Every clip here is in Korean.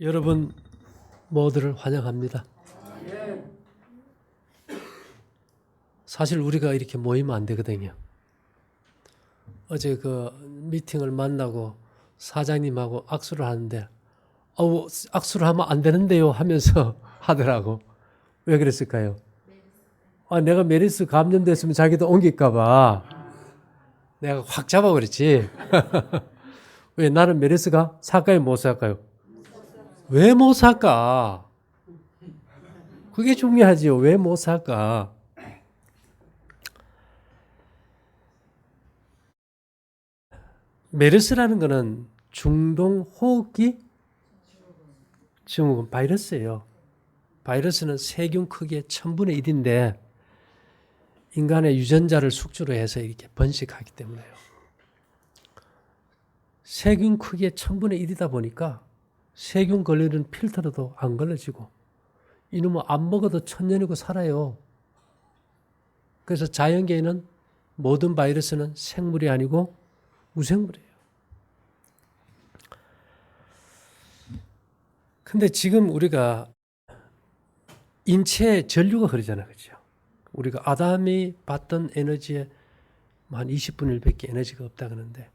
여러분 모두를 환영합니다. 사실 우리가 이렇게 모이면 안 되거든요. 어제 그 미팅을 만나고 사장님하고 악수를 하는데 악수를 하면 안 되는데요 하면서 하더라고. 왜 그랬을까요? 내가 메르스 감염됐으면 자기도 옮길까 봐 내가 확 잡아버렸지. 왜 나는 메르스가 살까요 못 살까요? 왜 못 살까? 그게 중요하지요. 왜 못 살까? 메르스라는 거는 중동 호흡기 증후군 바이러스예요. 바이러스는 세균 크기의 1000분의 1인데 인간의 유전자를 숙주로 해서 이렇게 번식하기 때문에요. 세균 크기의 1000분의 1이다 보니까 세균 걸리는 필터로도 안 걸러지고 이놈은 안 먹어도 1000년이고 살아요. 그래서 자연계에는 모든 바이러스는 생물이 아니고 무생물이에요. 근데 지금 우리가 인체에 전류가 흐르잖아요. 그렇죠? 우리가 아담이 받던 에너지의 한 20분의 1밖에 에너지가 없다 그러는데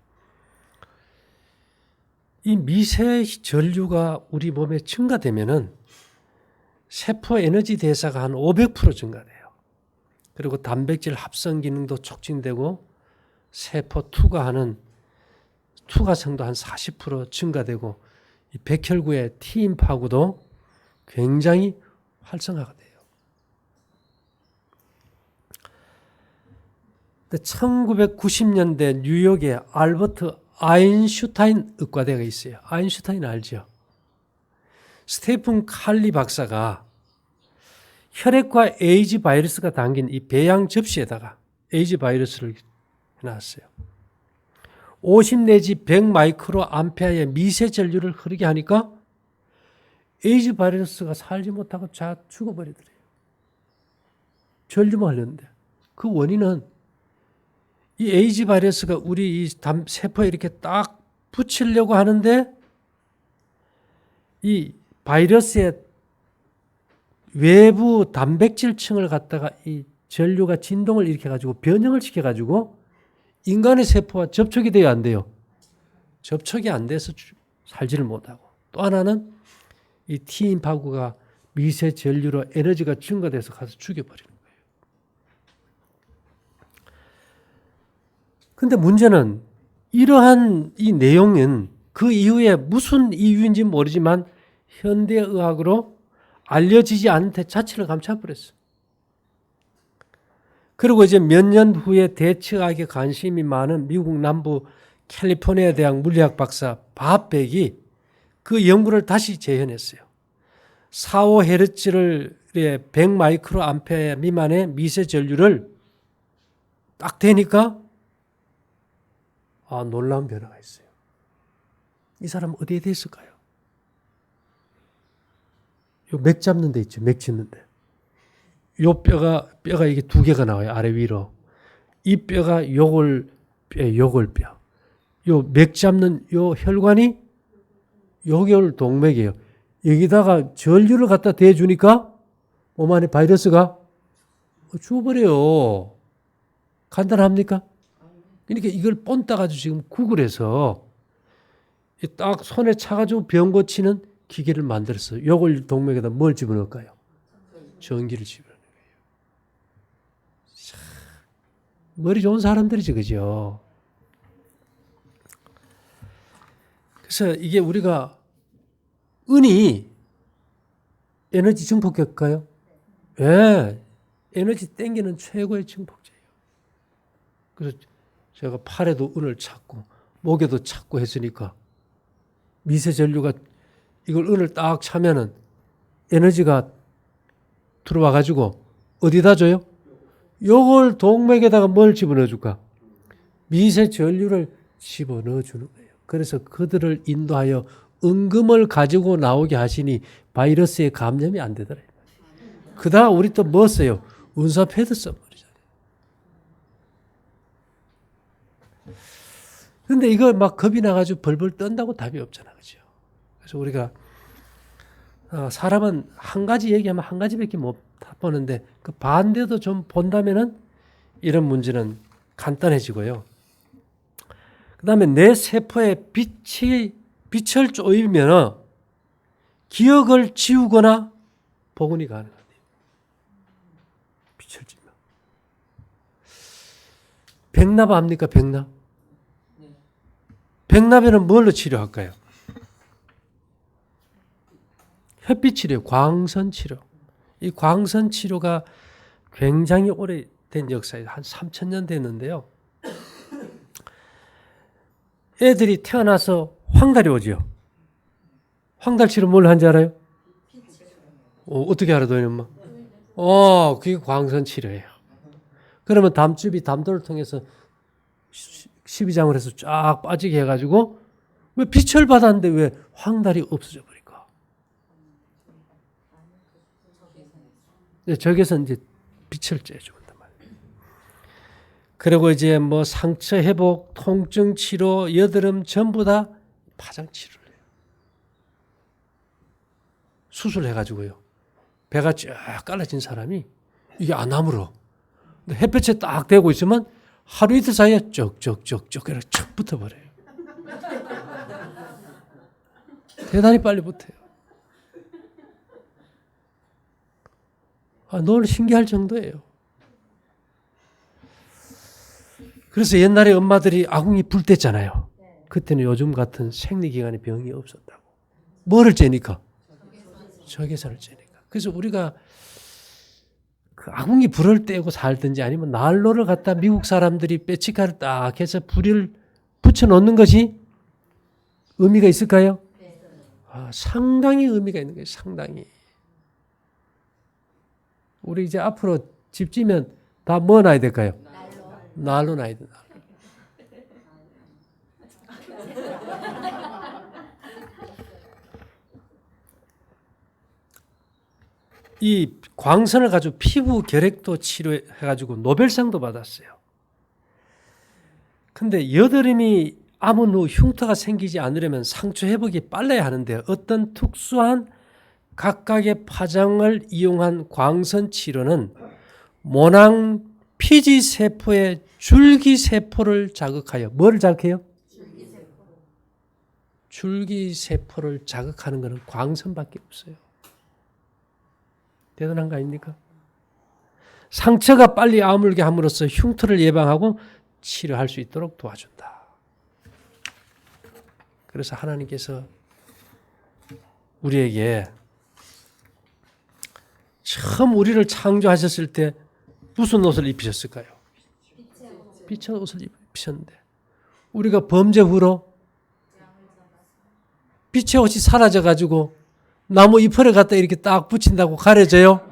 이 미세 전류가 우리 몸에 증가되면은 세포 에너지 대사가 한 500% 증가돼요. 그리고 단백질 합성 기능도 촉진되고 세포 투과하는 투과성도 한 40% 증가되고 이 백혈구의 T임파구도 굉장히 활성화가 돼요. 근데 1990년대 뉴욕에 알버트 아인슈타인 의과대가 있어요. 아인슈타인 알죠? 스테픈 칼리 박사가 혈액과 에이즈 바이러스가 담긴 이 배양 접시에다가 에이즈 바이러스를 해놨어요. 50 내지 100 마이크로 암페어의 미세 전류를 흐르게 하니까 에이즈 바이러스가 살지 못하고 죽어버리더래요. 전류만 흘렸는데. 그 원인은 이 에이즈 바이러스가 우리 이 세포에 이렇게 딱 붙이려고 하는데 이 바이러스의 외부 단백질층을 갖다가 이 전류가 진동을 일으켜가지고 변형을 시켜가지고 인간의 세포와 접촉이 돼야 안 돼요. 접촉이 안 돼서 살지를 못하고 또 하나는 이 T임파구가 미세 전류로 에너지가 증가돼서 가서 죽여버리는 거예요. 근데 문제는 이러한 이 내용은 그 이후에 무슨 이유인지 모르지만 현대의학으로 알려지지 않은 데 자체를 감춰버렸어. 그리고 이제 몇 년 후에 대처학에 관심이 많은 미국 남부 캘리포니아 대학 물리학 박사 바백이 그 연구를 다시 재현했어요. 45헤르츠를 100 마이크로 암페어 미만의 미세 전류를 딱 대니까 놀라운 변화가 있어요. 이 사람 어디에 됐을까요? 요 맥 잡는 데 있죠. 맥 짚는데. 요 뼈가 이게 두 개가 나와요. 아래 위로. 이 뼈가 요골 뼈. 요 맥 잡는 요 혈관이 요결 동맥이에요. 여기다가 전류를 갖다 대주니까 몸 안에 바이러스가 죽어버려요. 간단합니까? 그러니까 이걸 본 따가지고 지금 구글에서 딱 손에 차가지고 병 고치는 기계를 만들었어요. 요걸 동맥에다 뭘 집어넣을까요? 전기를 집어넣는 거예요. 머리 좋은 사람들이지, 그죠? 그래서 이게 우리가 은이 에너지 증폭기일까요? 예, 에너지 땡기는 최고의 증폭제예요. 그래서 제가 팔에도 은을 찾고 목에도 찾고 했으니까 미세 전류가 이걸 은을 딱 차면은 에너지가 들어와 가지고 어디다 줘요? 요걸 동맥에다가 뭘 집어넣어 줄까? 미세 전류를 집어넣어 주는 거예요. 그래서 그들을 인도하여 은금을 가지고 나오게 하시니 바이러스에 감염이 안 되더래요. 그다음 우리 또 뭐 써요? 운사 패드 써버리잖아요. 근데 이거 막 겁이 나가지고 벌벌 떤다고 답이 없잖아. 그죠? 그래서 우리가 사람은 한 가지 얘기하면 한 가지밖에 못 보는데 그 반대도 좀 본다면은 이런 문제는 간단해지고요. 그 다음에 내 세포에 빛을 쪼이면 기억을 지우거나 복원이 가능합니다. 빛을 쬐면. 백납 압니까? 백납? 백납에는 뭘로 치료할까요? 햇빛 치료, 광선 치료. 이 광선 치료가 굉장히 오래된 역사예요. 한 3,000년 됐는데요. 애들이 태어나서 황달이 오죠. 황달 치료 뭘 한지 알아요? 어떻게 알아, 도현 엄마? 그게 광선 치료예요. 그러면 담즙이 담도를 통해서 12장을 해서 쫙 빠지게 해가지고 왜 빛을 받았는데 왜 황달이 없어져 버릴까? 저기서 이제 빛을 쬐준단 말이에요. 그리고 이제 뭐 상처 회복, 통증 치료, 여드름 전부 다 파장 치료를 해요. 수술해가지고요. 배가 쫙 깔라진 사람이 이게 안 아물어. 햇볕에 딱 대고 있으면 하루 이틀 사이에 쪽쪽쪽쪽 이렇게 척 붙어버려요. 대단히 빨리 붙어요. 늘 신기할 정도예요. 그래서 옛날에 엄마들이 아궁이 불 뗐잖아요. 그때는 요즘 같은 생리기관에 병이 없었다고. 뭐를 째니까? 적외선을 째니까. 그래서 우리가 그 아궁이 불을 떼고 살든지 아니면 난로를 갖다 미국 사람들이 빼치카를 딱 해서 불을 붙여놓는 것이 의미가 있을까요? 상당히 의미가 있는 거예요. 상당히. 우리 이제 앞으로 집 지면 다 뭐 놔야 될까요? 난로 놔야 된다. 이 광선을 가지고 피부 결핵도 치료해가지고 노벨상도 받았어요. 근데 여드름이 아문 후 흉터가 생기지 않으려면 상처 회복이 빨라야 하는데 어떤 특수한 각각의 파장을 이용한 광선 치료는 모낭 피지 세포의 줄기세포를 자극하여 뭐를 자극해요? 줄기세포를 자극하는 것은 광선밖에 없어요. 대단한 거 아닙니까? 상처가 빨리 아물게 함으로써 흉터를 예방하고 치료할 수 있도록 도와준다. 그래서 하나님께서 우리에게 처음 우리를 창조하셨을 때 무슨 옷을 입히셨을까요? 빛의 옷을 입히셨는데 우리가 범죄 후로 빛의 옷이 사라져가지고 나무 잎을 갖다 이렇게 딱 붙인다고 가려져요?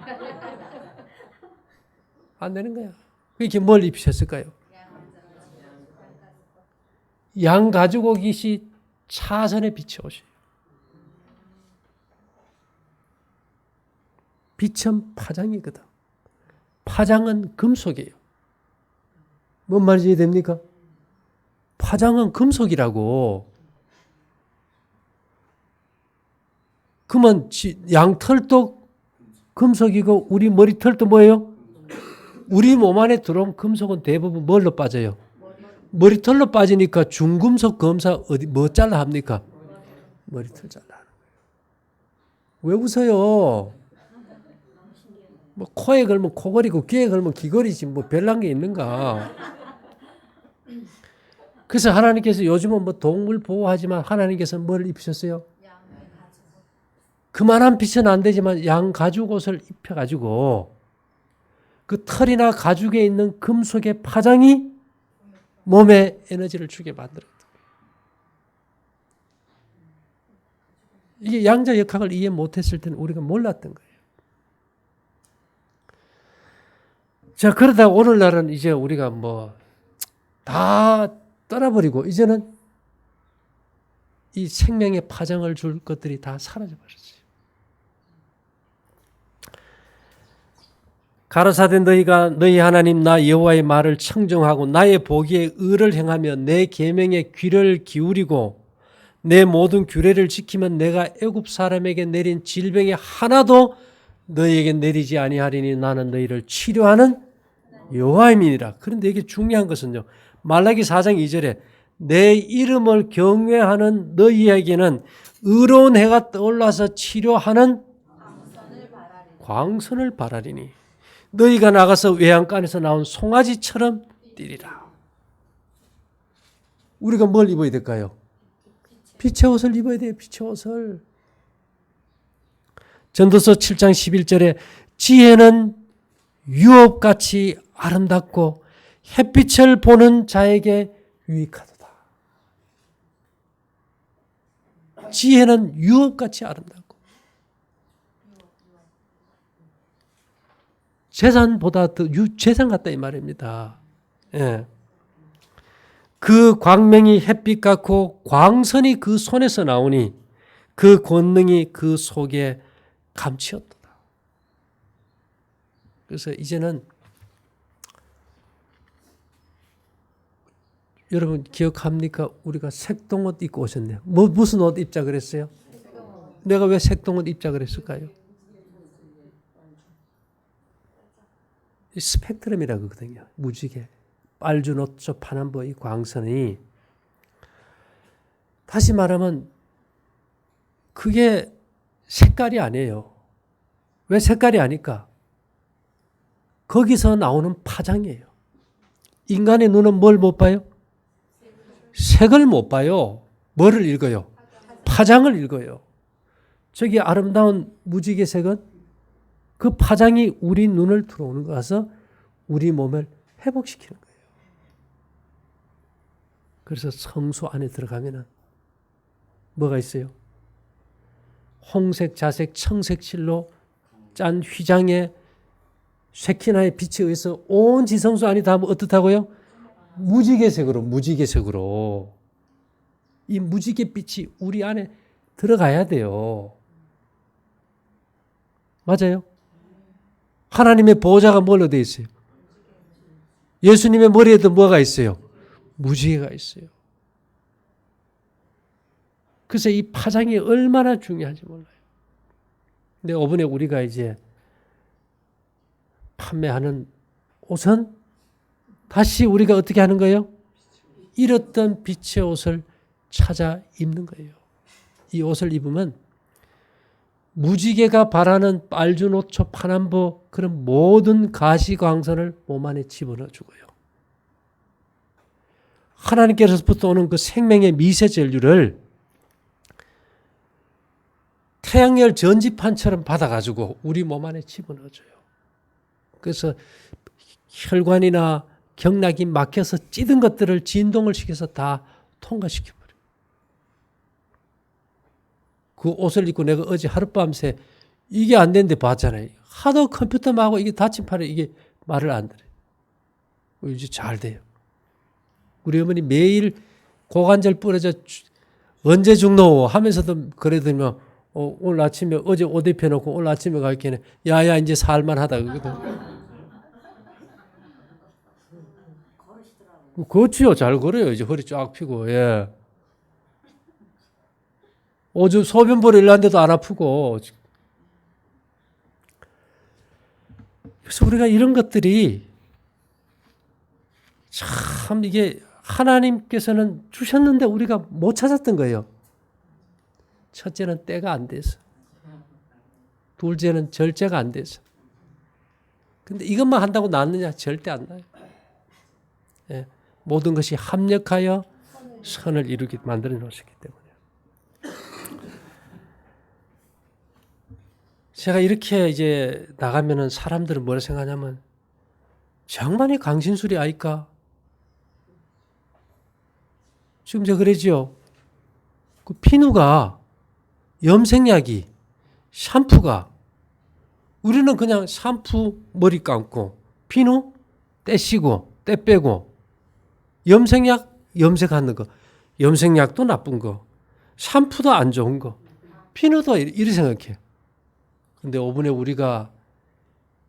안 되는 거야. 이렇게 뭘 입히셨을까요? 양 가죽옷이 차선의 빛의 옷이에요. 빛은 파장이거든. 파장은 금속이에요. 뭔 말인지 됩니까? 파장은 금속이라고. 그러면 양털도 금속이고 우리 머리털도 뭐예요? 우리 몸 안에 들어온 금속은 대부분 뭘로 빠져요? 머리털로 빠지니까 중금속 검사 어디 뭐 잘라 합니까? 머리털 잘라 하는 거예요. 왜 웃어요? 뭐 코에 걸면 코걸이고 귀에 걸면 귀걸이지 뭐 별난 게 있는가? 그래서 하나님께서 요즘은 뭐 동물 보호하지만 하나님께서는 뭘 입히셨어요? 그만한 빛은 안 되지만 양 가죽 옷을 입혀가지고 그 털이나 가죽에 있는 금속의 파장이 몸에 에너지를 주게 만들었다. 이게 양자 역학을 이해 못했을 때는 우리가 몰랐던 거예요. 자, 그러다 오늘날은 이제 우리가 뭐 다 떠나버리고 이제는 이 생명의 파장을 줄 것들이 다 사라져버렸어요. 가라사대 너희가 너희 하나님 나 여호와의 말을 청종하고 나의 보기에 의를 행하며 내 계명에 귀를 기울이고 내 모든 규례를 지키면 내가 애굽 사람에게 내린 질병이 하나도 너희에게 내리지 아니하리니 나는 너희를 치료하는 여호와임이니라. 그런데 이게 중요한 것은요. 말라기 4장 2절에 내 이름을 경외하는 너희에게는 의로운 해가 떠올라서 치료하는 광선을 바라리니 너희가 나가서 외양간에서 나온 송아지처럼 뛰리라. 우리가 뭘 입어야 될까요? 빛의 옷을 입어야 돼요. 빛의 옷을. 전도서 7장 11절에 지혜는 유업같이 아름답고 햇빛을 보는 자에게 유익하도다. 지혜는 유업같이 아름답고 재산보다 더 재산 같다 이 말입니다. 예. 그 광명이 햇빛 같고 광선이 그 손에서 나오니 그 권능이 그 속에 감추었도다. 그래서 이제는 여러분 기억합니까? 우리가 색동옷 입고 오셨네요. 무슨 옷 입자 그랬어요? 내가 왜 색동옷 입자 그랬을까요? 스펙트럼이라고 하거든요. 무지개. 빨주노초 파남보 이 광선이 다시 말하면 그게 색깔이 아니에요. 왜 색깔이 아닐까? 거기서 나오는 파장이에요. 인간의 눈은 뭘 못 봐요? 색을 못 봐요. 뭐를 읽어요? 파장을 읽어요. 저기 아름다운 무지개색은 그 파장이 우리 눈을 들어오는 거라서 우리 몸을 회복시키는 거예요. 그래서 성소 안에 들어가면은 뭐가 있어요? 홍색, 자색, 청색 실로 짠 휘장에 쉐키나의 빛에 의해서 온 지성소 안이 다 어떻다고요? 무지개색으로. 이 무지개빛이 우리 안에 들어가야 돼요. 맞아요? 하나님의 보호자가 뭘로 되어 있어요? 예수님의 머리에도 뭐가 있어요? 무지개가 있어요. 그래서 이 파장이 얼마나 중요한지 몰라요. 근데 이번에 우리가 이제 판매하는 옷은 다시 우리가 어떻게 하는 거예요? 잃었던 빛의 옷을 찾아 입는 거예요. 이 옷을 입으면 무지개가 바라는 빨주노초 파남보 그런 모든 가시광선을 몸 안에 집어넣어 주고요. 하나님께로부터 오는 그 생명의 미세 전류를 태양열 전지판처럼 받아가지고 우리 몸 안에 집어넣어줘요. 그래서 혈관이나 경락이 막혀서 찌든 것들을 진동을 시켜서 다 통과시켜버려요. 그 옷을 입고 내가 어제 하룻밤새 이게 안 되는데 봤잖아요. 하도 컴퓨터만 하고 이게 다친 팔에 이게 말을 안 들어요. 이제 잘 돼요. 우리 어머니 매일 고관절 부러져 언제 죽노 하면서도 그러더니만 오늘 아침에 어제 옷 입혀놓고 오늘 아침에 갈게는 야야 이제 살만하다 그러거든. 그렇지요. 잘 걸어요. 이제 허리 쫙 펴고. 예. 오줌 소변 보러 일하는데도 안 아프고. 그래서 우리가 이런 것들이 참 이게 하나님께서는 주셨는데 우리가 못 찾았던 거예요. 첫째는 때가 안 돼서. 둘째는 절제가 안 돼서. 근데 이것만 한다고 낫느냐? 절대 안 나요. 예. 모든 것이 합력하여 선을 이루게 만들어 놓으셨기 때문에. 제가 이렇게 이제 나가면은 사람들은 뭐라 생각하냐면 정말 이 강신술이 아닐까? 지금 저 그러지요. 그 피누가 염색약이 샴푸가 우리는 그냥 샴푸 머리 감고 피누 떼시고 떼 빼고 염색약 염색하는 거 염색약도 나쁜 거 샴푸도 안 좋은 거 피누도 이렇게 생각해. 근데 이번에 우리가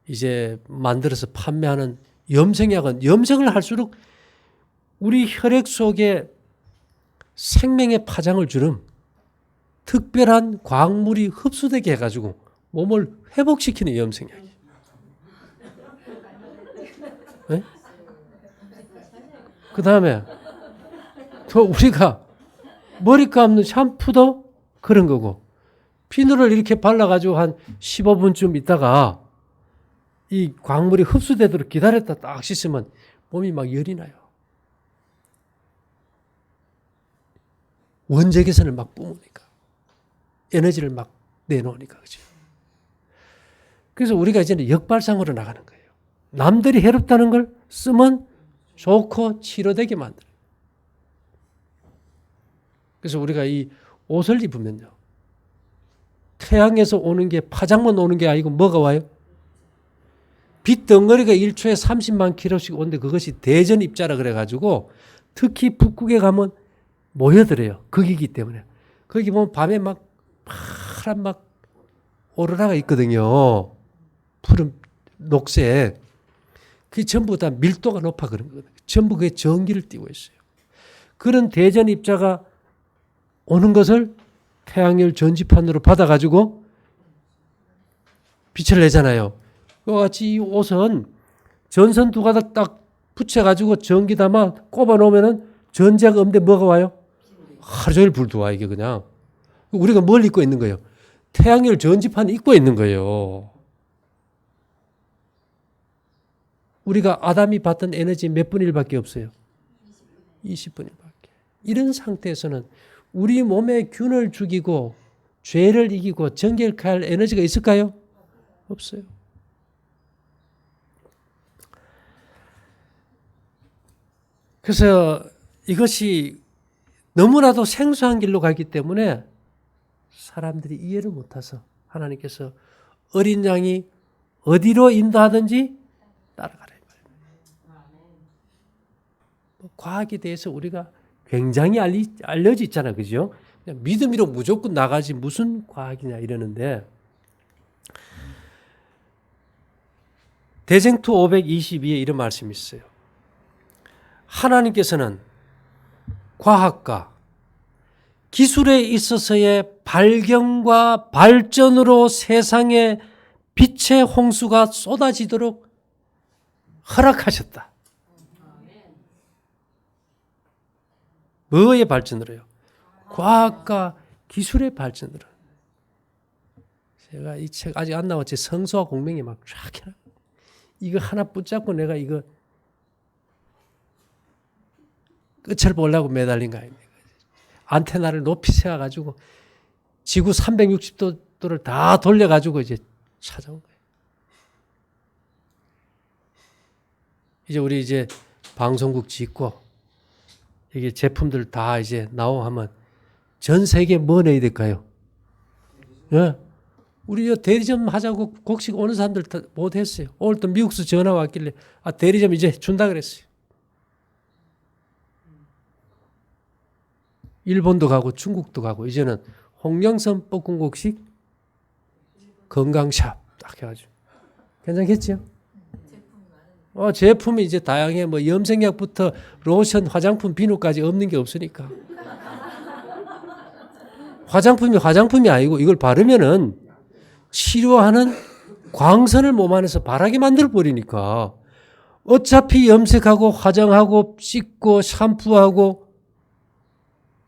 이제 만들어서 판매하는 염색약은 염색을 할수록 우리 혈액 속에 생명의 파장을 주는 특별한 광물이 흡수되게 해가지고 몸을 회복시키는 염색약이에요. 네? 그 다음에 또 우리가 머리 감는 샴푸도 그런 거고, 비누를 이렇게 발라가지고 한 15분쯤 있다가 이 광물이 흡수되도록 기다렸다 딱 씻으면 몸이 막 열이 나요. 원적외선을 막 뿜으니까, 에너지를 막 내놓으니까. 그죠? 그래서 우리가 이제는 역발상으로 나가는 거예요. 남들이 해롭다는 걸 쓰면 좋고 치료되게 만들어요. 그래서 우리가 이 옷을 입으면요, 태양에서 오는 게 파장만 오는 게 아니고 뭐가 와요? 빛 덩어리가 1초에 30만 킬로씩 오는데 그것이 대전 입자라 그래가지고 특히 북극에 가면 모여들어요. 거기기 때문에. 거기 보면 밤에 막 파란 막 오로라가 있거든요. 푸른 녹색. 그게 전부 다 밀도가 높아 그런 거거든요. 전부 그게 전기를 띠고 있어요. 그런 대전 입자가 오는 것을 태양열 전지판으로 받아가지고 빛을 내잖아요. 그와 같이 이 옷은 전선 두 가닥 딱 붙여가지고 전기 담아 꼽아 놓으면은 전지가 없는데 뭐가 와요? 하루 종일 불 들어와, 이게 그냥. 우리가 뭘 입고 있는 거예요? 태양열 전지판 입고 있는 거예요. 우리가 아담이 받던 에너지 몇 분의 1밖에 없어요? 20분의 1밖에. 이런 상태에서는 우리 몸에 균을 죽이고 죄를 이기고 정결할 에너지가 있을까요? 없어요. 그래서 이것이 너무나도 생소한 길로 가기 때문에 사람들이 이해를 못해서 하나님께서 어린 양이 어디로 인도하든지 따라가라. 과학에 대해서 우리가 굉장히 알려져 있잖아, 그죠? 그냥 믿음으로 무조건 나가지 무슨 과학이냐 이러는데, 대쟁투 522에 이런 말씀이 있어요. 하나님께서는 과학과 기술에 있어서의 발견과 발전으로 세상에 빛의 홍수가 쏟아지도록 허락하셨다. 뭐의 발전으로요? 과학과 기술의 발전으로. 제가 이 책 아직 안 나왔지. 성서와 공명이 막 쫙 해놔. 이거 하나 붙잡고 내가 이거 끝을 보려고 매달린 거 아닙니까? 안테나를 높이 세워가지고 지구 360도를 다 돌려가지고 이제 찾아온 거예요. 이제 우리 이제 방송국 짓고 이게 제품들 다 이제 나오면 전 세계에 뭐 내야 될까요? 예. 우리 대리점 하자고 곡식 오는 사람들 다 못했어요. 오늘 또 미국에서 전화 왔길래 대리점 이제 준다 그랬어요. 일본도 가고 중국도 가고 이제는 홍영선 볶음국식 건강샵 딱 해가지고 괜찮겠죠? 제품이 이제 다양해. 뭐 염색약부터 로션, 화장품, 비누까지 없는 게 없으니까. 화장품이 아니고 이걸 바르면은 치료하는 광선을 몸 안에서 바라게 만들어 버리니까 어차피 염색하고 화장하고 씻고 샴푸하고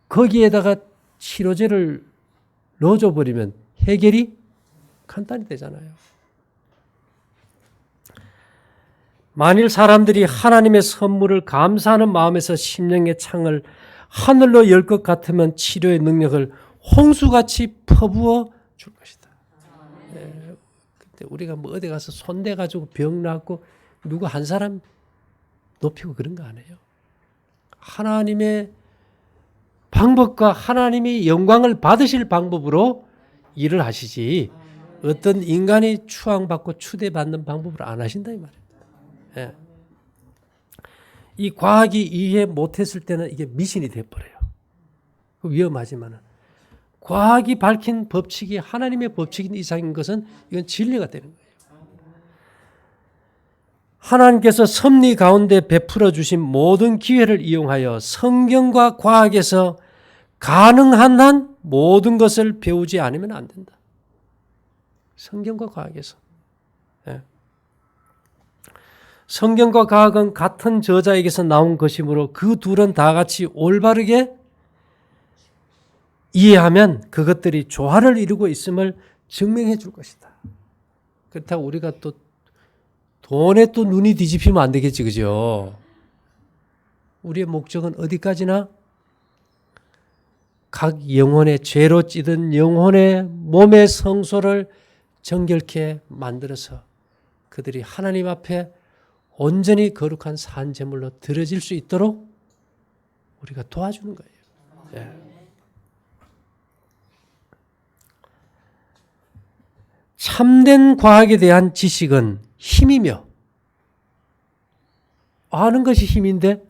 거기에다가 치료제를 넣어줘 버리면 해결이 간단히 되잖아요. 만일 사람들이 하나님의 선물을 감사하는 마음에서 심령의 창을 하늘로 열 것 같으면 치료의 능력을 홍수같이 퍼부어 줄 것이다. 네. 근데 우리가 뭐 어디 가서 손대가지고 병 낫고 누구 한 사람 높이고 그런 거 아니에요. 하나님의 방법과 하나님이 영광을 받으실 방법으로 일을 하시지 어떤 인간이 추앙받고 추대받는 방법으로 안 하신다 이 말이에요. 예. 이 과학이 이해 못했을 때는 이게 미신이 돼버려요. 위험하지만은 과학이 밝힌 법칙이 하나님의 법칙인 이상인 것은 이건 진리가 되는 거예요. 하나님께서 섭리 가운데 베풀어 주신 모든 기회를 이용하여 성경과 과학에서 가능한 한 모든 것을 배우지 않으면 안 된다. 성경과 과학에서. 예. 성경과 과학은 같은 저자에게서 나온 것이므로 그 둘은 다 같이 올바르게 이해하면 그것들이 조화를 이루고 있음을 증명해 줄 것이다. 그렇다고 우리가 또 돈에 또 눈이 뒤집히면 안 되겠지, 그죠? 우리의 목적은 어디까지나 각 영혼의 죄로 찌든 영혼의 몸의 성소를 정결케 만들어서 그들이 하나님 앞에 온전히 거룩한 산 제물로 드려질 수 있도록 우리가 도와주는 거예요. 예. 참된 과학에 대한 지식은 힘이며 아는 것이 힘인데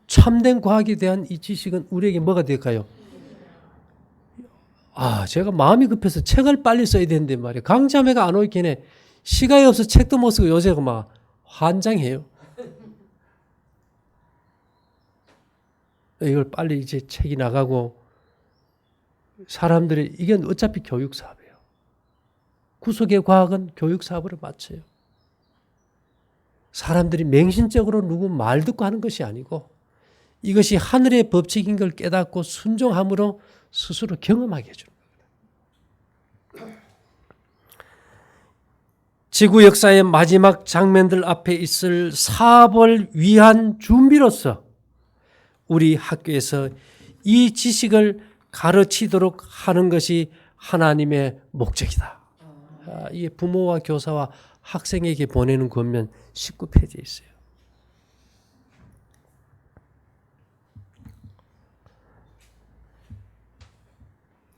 참된 과학에 대한 이 지식은 우리에게 뭐가 될까요? 제가 마음이 급해서 책을 빨리 써야 되는데 말이에요. 강자매가 안 오긴 해. 시간이 없어서 책도 못 쓰고 요새 막 환장해요. 이걸 빨리 이제 책이 나가고 사람들이 이게 어차피 교육 사업이에요. 구속의 과학은 교육 사업으로 맞춰요. 사람들이 맹신적으로 누구 말 듣고 하는 것이 아니고 이것이 하늘의 법칙인 걸 깨닫고 순종함으로 스스로 경험하게 해주는 겁니다. 지구 역사의 마지막 장면들 앞에 있을 사업을 위한 준비로서 우리 학교에서 이 지식을 가르치도록 하는 것이 하나님의 목적이다. 이게 부모와 교사와 학생에게 보내는 권면 19페이지에 있어요.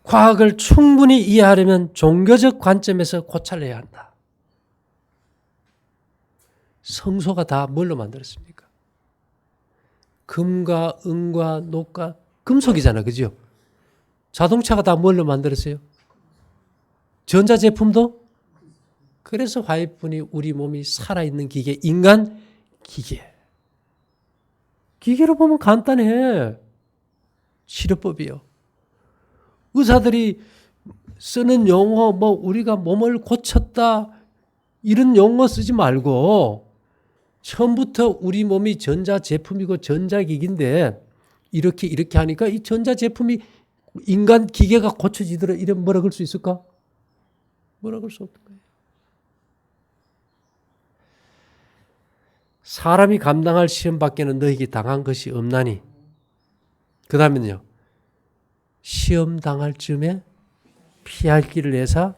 과학을 충분히 이해하려면 종교적 관점에서 고찰해야 한다. 성소가 다 뭘로 만들었습니까? 금과 은과 녹과 금속이잖아, 그죠? 자동차가 다 뭘로 만들었어요? 전자제품도? 그래서 화이픈이 우리 몸이 살아있는 기계, 인간 기계. 기계로 보면 간단해. 치료법이요. 의사들이 쓰는 용어, 우리가 몸을 고쳤다, 이런 용어 쓰지 말고, 처음부터 우리 몸이 전자제품이고 전자기기인데, 이렇게 하니까 이 전자제품이 인간 기계가 고쳐지더라, 이런 뭐라 그럴 수 있을까? 뭐라 그럴 수 없는 거예요. 사람이 감당할 시험 밖에는 너에게 당한 것이 없나니. 그 다음에는요. 시험 당할 즈음에 피할 길을 내사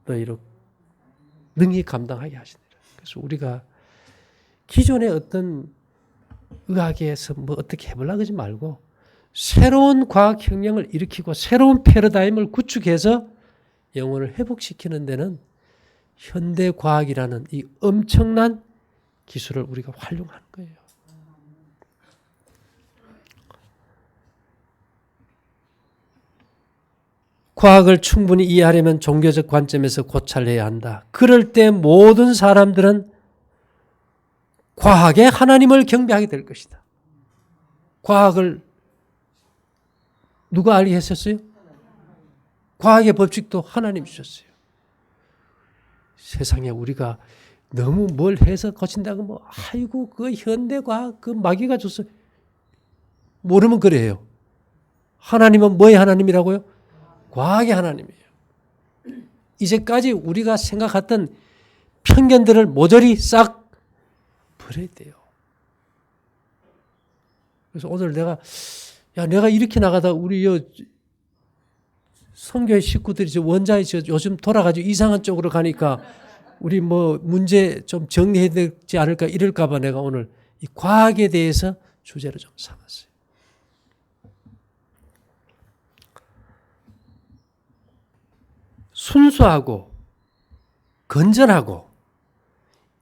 너희로 능히 감당하게 하시니라. 그래서 우리가 기존의 어떤 의학에서 어떻게 해보려고 하지 말고 새로운 과학혁명을 일으키고 새로운 패러다임을 구축해서 영혼을 회복시키는 데는 현대과학이라는 이 엄청난 기술을 우리가 활용하는 거예요. 과학을 충분히 이해하려면 종교적 관점에서 고찰해야 한다. 그럴 때 모든 사람들은 과학의 하나님을 경배하게 될 것이다. 과학을 누가 알게 했었어요? 과학의 법칙도 하나님이 주셨어요. 세상에 우리가 너무 뭘 해서 고친다고 아이고 그 현대과학 그 마귀가 줬어. 모르면 그래요. 하나님은 뭐의 하나님이라고요? 과학의 하나님이에요. 이제까지 우리가 생각했던 편견들을 모조리 싹 버려야 돼요. 그래서 오늘 내가 이렇게 나가다 우리 선교회 식구들이 원자에 요즘 돌아가지고 이상한 쪽으로 가니까 우리 문제 좀 정리해야 되지 않을까 이럴까 봐 내가 오늘 이 과학에 대해서 주제를 좀 삼았어요. 순수하고 건전하고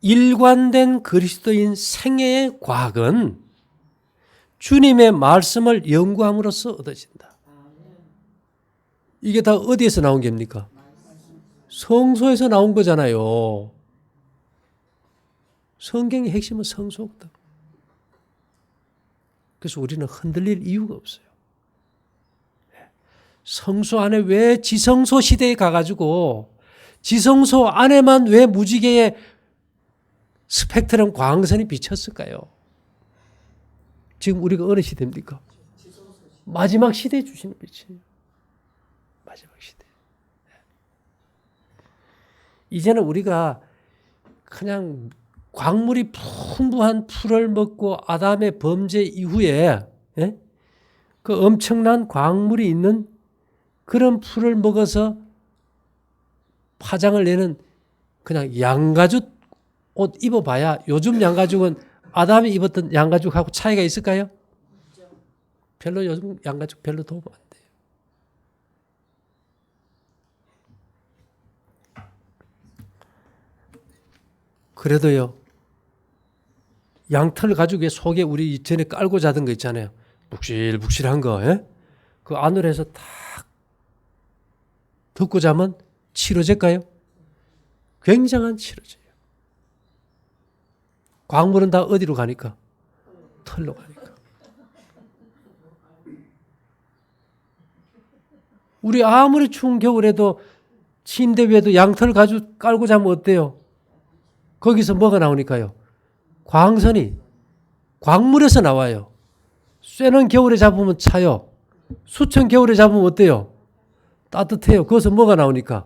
일관된 그리스도인 생애의 과학은 주님의 말씀을 연구함으로써 얻어진다. 이게 다 어디에서 나온 겁니까? 성소에서 나온 거잖아요. 성경의 핵심은 성소거든. 그래서 우리는 흔들릴 이유가 없어요. 성소 안에 왜 지성소 시대에 가가지고 지성소 안에만 왜 무지개의 스펙트럼 광선이 비쳤을까요? 지금 우리가 어느 시대입니까? 마지막 시대에 주시는 빛이에요. 마지막 시대. 이제는 우리가 그냥 광물이 풍부한 풀을 먹고 아담의 범죄 이후에 그 엄청난 광물이 있는 그런 풀을 먹어서 파장을 내는 그냥 양가죽 옷 입어봐야 요즘 양가죽은 아담이 입었던 양가죽하고 차이가 있을까요? 별로 요즘 양가죽 별로 도움 안 돼요. 그래도요. 양털 가죽에 속에 우리 전에 깔고 자던 거 있잖아요. 묵실묵실한 거. 그 안으로 해서 탁 덮고 자면 치료제일까요? 굉장한 치료제예요. 광물은 다 어디로 가니까? 털로 가니까. 우리 아무리 추운 겨울에도 침대 위에도 양털 가죽 깔고 자면 어때요? 거기서 뭐가 나오니까요? 광선이 광물에서 나와요. 쇠는 겨울에 잡으면 차요. 숯은 겨울에 잡으면 어때요? 따뜻해요. 거기서 뭐가 나오니까?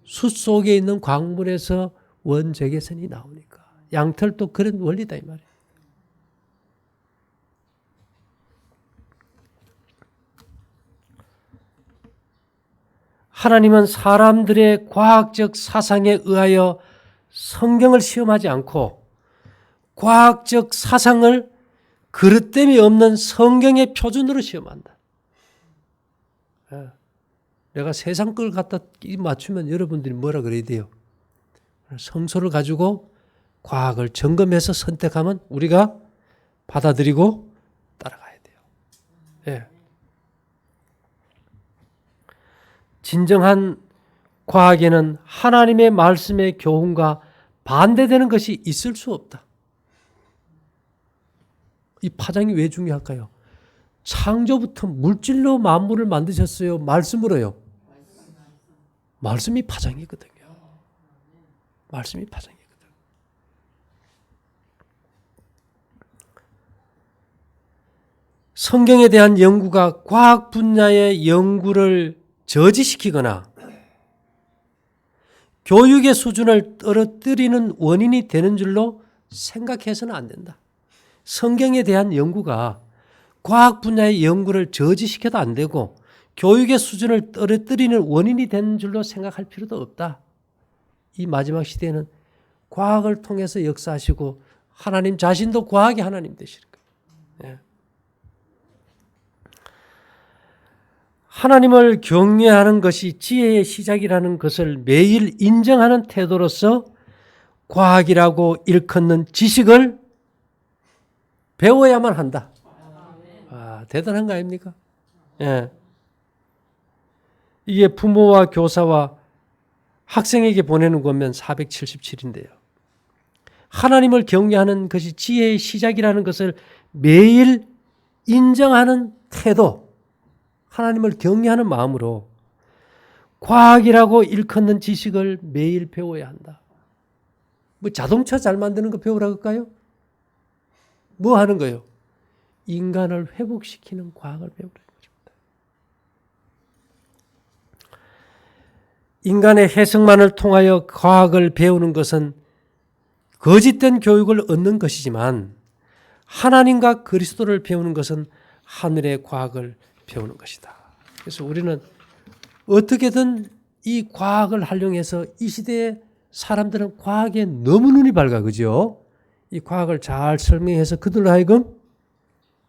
숯 속에 있는 광물에서 원적외선이 나오니까. 양털도 그런 원리다 이 말이에요. 하나님은 사람들의 과학적 사상에 의하여 성경을 시험하지 않고 과학적 사상을 그릇됨이 없는 성경의 표준으로 시험한다. 내가 세상 걸 갖다 맞추면 여러분들이 뭐라 그래야 돼요? 성소를 가지고 과학을 점검해서 선택하면 우리가 받아들이고 따라가야 돼요. 예. 진정한 과학에는 하나님의 말씀의 교훈과 반대되는 것이 있을 수 없다. 이 파장이 왜 중요할까요? 창조부터 물질로 만물을 만드셨어요? 말씀으로요? 말씀이 파장이거든요. 말씀이 파장이거든요. 성경에 대한 연구가 과학 분야의 연구를 저지시키거나 교육의 수준을 떨어뜨리는 원인이 되는 줄로 생각해서는 안 된다. 성경에 대한 연구가 과학 분야의 연구를 저지시켜도 안 되고 교육의 수준을 떨어뜨리는 원인이 되는 줄로 생각할 필요도 없다. 이 마지막 시대에는 과학을 통해서 역사하시고 하나님 자신도 과학의 하나님 되시는 거예요. 예. 하나님을 경외하는 것이 지혜의 시작이라는 것을 매일 인정하는 태도로서 과학이라고 일컫는 지식을 배워야만 한다. 대단한 거 아닙니까? 예. 이게 부모와 교사와 학생에게 보내는 권면 477인데요. 하나님을 경외하는 것이 지혜의 시작이라는 것을 매일 인정하는 태도, 하나님을 경외하는 마음으로 과학이라고 일컫는 지식을 매일 배워야 한다. 뭐 자동차 잘 만드는 거 배우라고 할까요? 뭐 하는 거예요? 인간을 회복시키는 과학을 배우라는 것입니다. 인간의 해석만을 통하여 과학을 배우는 것은 거짓된 교육을 얻는 것이지만 하나님과 그리스도를 배우는 것은 하늘의 과학을 배우는 것이다. 그래서 우리는 어떻게든 이 과학을 활용해서 이 시대의 사람들은 과학에 너무 눈이 밝아, 그죠? 이 과학을 잘 설명해서 그들로 하여금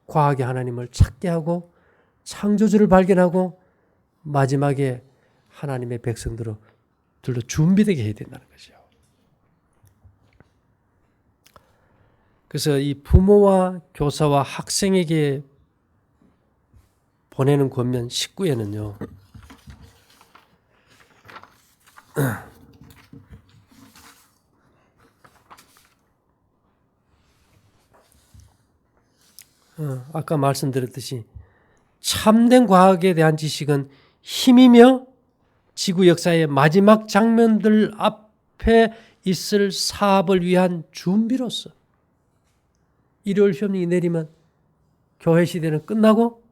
과학의 하나님을 찾게 하고 창조주를 발견하고 마지막에 하나님의 백성들로 준비되게 해야 된다는 거죠. 그래서 이 부모와 교사와 학생에게 보내는 권면 19에는요. 아까 말씀드렸듯이 참된 과학에 대한 지식은 힘이며 지구 역사의 마지막 장면들 앞에 있을 사업을 위한 준비로서 일요일 협력이 내리면 교회 시대는 끝나고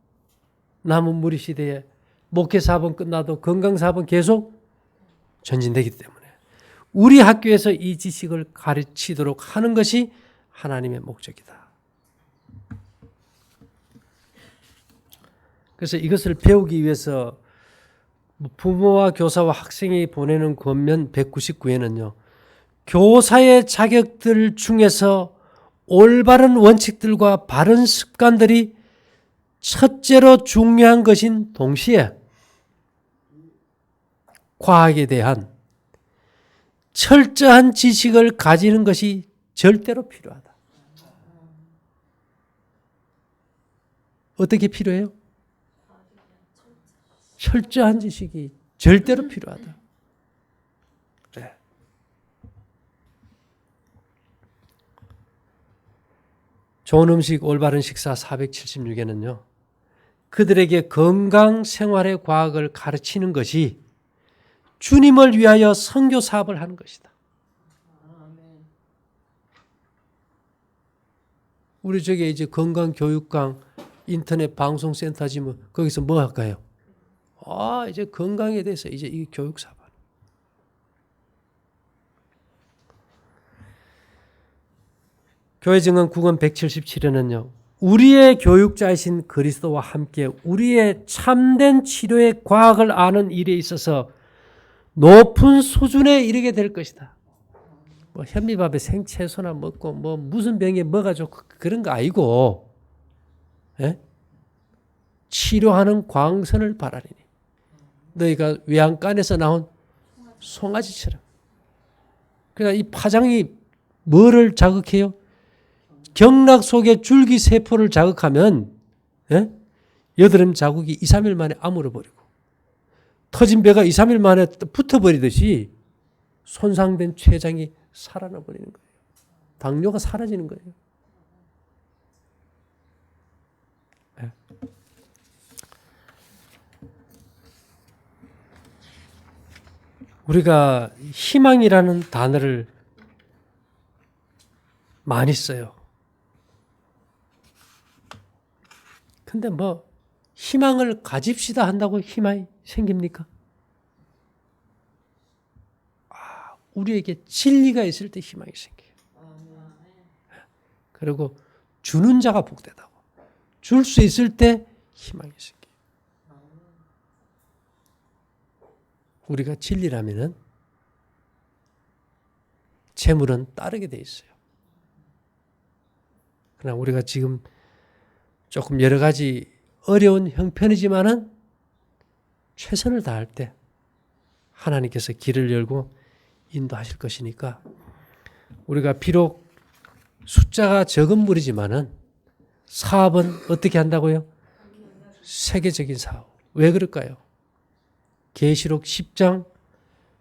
남은 무리 시대에 목회 사업은 끝나도 건강 사업은 계속 전진되기 때문에 우리 학교에서 이 지식을 가르치도록 하는 것이 하나님의 목적이다. 그래서 이것을 배우기 위해서 부모와 교사와 학생이 보내는 권면 199에는요. 교사의 자격들 중에서 올바른 원칙들과 바른 습관들이 첫째로 중요한 것인 동시에 과학에 대한 철저한 지식을 가지는 것이 절대로 필요하다. 어떻게 필요해요? 철저한 지식이 절대로 필요하다. 네. 좋은 음식 올바른 식사 476에는요. 그들에게 건강 생활의 과학을 가르치는 것이 주님을 위하여 선교 사업을 하는 것이다. 우리 저게 이제 건강교육강 인터넷 방송센터지 뭐 거기서 뭐 할까요? 이제 건강에 대해서 이제 이 교육 사업. 교회 증언 9권 177에는요. 우리의 교육자이신 그리스도와 함께 우리의 참된 치료의 과학을 아는 일에 있어서 높은 수준에 이르게 될 것이다. 뭐 현미밥에 생채소나 먹고 뭐 무슨 병에 뭐가 좋고 그런 거 아니고 치료하는 광선을 바라리니 너희가 외양간에서 나온 송아지처럼. 그러니까 이 파장이 뭐를 자극해요? 경락 속의 줄기세포를 자극하면 여드름 자국이 2, 3일 만에 아물어버리고 터진 배가 2, 3일 만에 붙어버리듯이 손상된 췌장이 살아나버리는 거예요. 당뇨가 사라지는 거예요. 우리가 희망이라는 단어를 많이 써요. 근데 뭐 희망을 가집시다 한다고 희망이 생깁니까? 우리에게 진리가 있을 때 희망이 생겨요. 그리고 주는 자가 복되다고. 줄 수 있을 때 희망이 생겨요. 우리가 진리라면은 재물은 따르게 돼 있어요. 그러나 우리가 지금 조금 여러 가지 어려운 형편이지만은 최선을 다할 때 하나님께서 길을 열고 인도하실 것이니까 우리가 비록 숫자가 적은 무리지만은 사업은 어떻게 한다고요? 세계적인 사업. 왜 그럴까요? 계시록 10장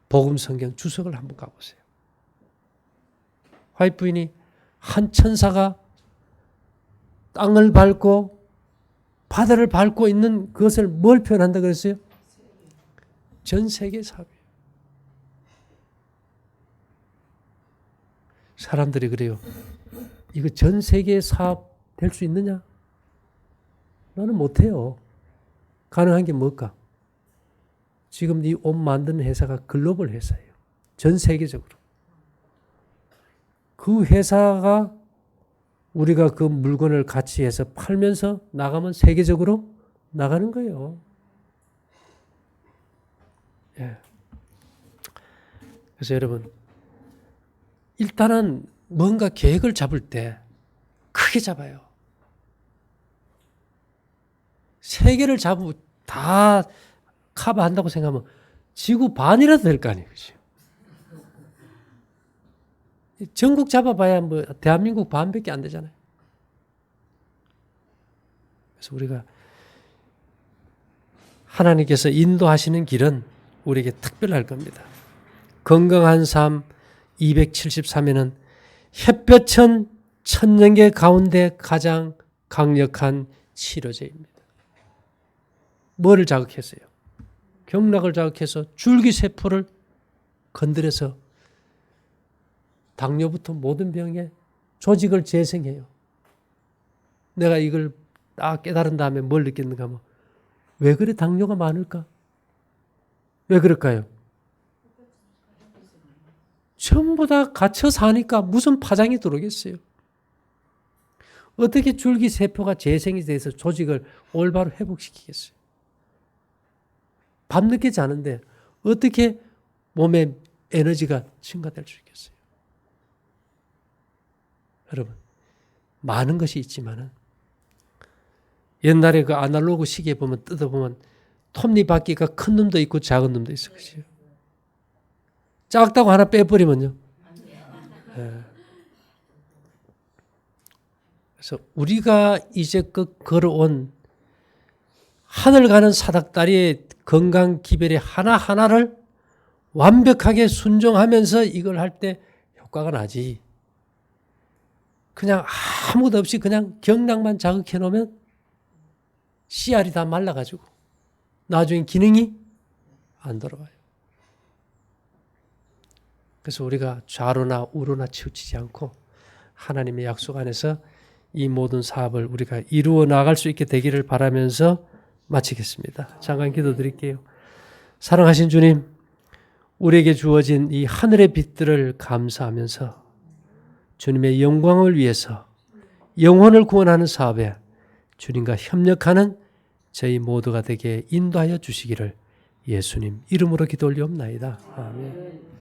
복음성경 주석을 한번 가보세요. 화이트 부인이 한 천사가 땅을 밟고 바다를 밟고 있는 그것을 뭘 표현한다 그랬어요? 전 세계 사업이에요. 사람들이 그래요. 이거 전 세계 사업 될 수 있느냐? 나는 못해요. 가능한 게 뭘까? 지금 이 옷 만드는 회사가 글로벌 회사예요. 전 세계적으로. 그 회사가 우리가 그 물건을 같이 해서 팔면서 나가면 세계적으로 나가는 거예요. 예. 그래서 여러분, 일단은 뭔가 계획을 잡을 때 크게 잡아요. 세계를 잡으면 다 커버한다고 생각하면 지구 반이라도 될 거 아니에요. 그렇죠? 전국 잡아봐야 뭐 대한민국 반밖에 안 되잖아요. 그래서 우리가 하나님께서 인도하시는 길은 우리에게 특별할 겁니다. 건강한 삶 273에는 햇볕은 천년계 가운데 가장 강력한 치료제입니다. 뭐를 자극했어요? 경락을 자극해서 줄기세포를 건드려서 당뇨부터 모든 병에 조직을 재생해요. 내가 이걸 딱 깨달은 다음에 뭘 느꼈는가 하면 왜 그래 당뇨가 많을까? 왜 그럴까요? 전부 다 갇혀 사니까 무슨 파장이 들어오겠어요. 어떻게 줄기세포가 재생이 돼서 조직을 올바로 회복시키겠어요? 밤늦게 자는데 어떻게 몸에 에너지가 증가될 수 있겠어요? 여러분, 많은 것이 있지만은 옛날에 그 아날로그 시계 보면 뜯어보면 톱니바퀴가 큰 놈도 있고 작은 놈도 있을 것이에요. 작다고 하나 빼버리면요. 예. 그래서 우리가 이제껏 걸어온 하늘 가는 사닥다리의 건강 기별의 하나하나를 완벽하게 순종하면서 이걸 할 때 효과가 나지. 그냥 아무것도 없이 그냥 경락만 자극해 놓으면 씨알이 다 말라가지고 나중에 기능이 안 돌아와요. 그래서 우리가 좌로나 우로나 치우치지 않고 하나님의 약속 안에서 이 모든 사업을 우리가 이루어 나갈 수 있게 되기를 바라면서 마치겠습니다. 잠깐 기도드릴게요. 사랑하신 주님, 우리에게 주어진 이 하늘의 빛들을 감사하면서 주님의 영광을 위해서 영혼을 구원하는 사업에 주님과 협력하는 저희 모두가 되게 인도하여 주시기를 예수님 이름으로 기도 올리옵나이다. 아멘.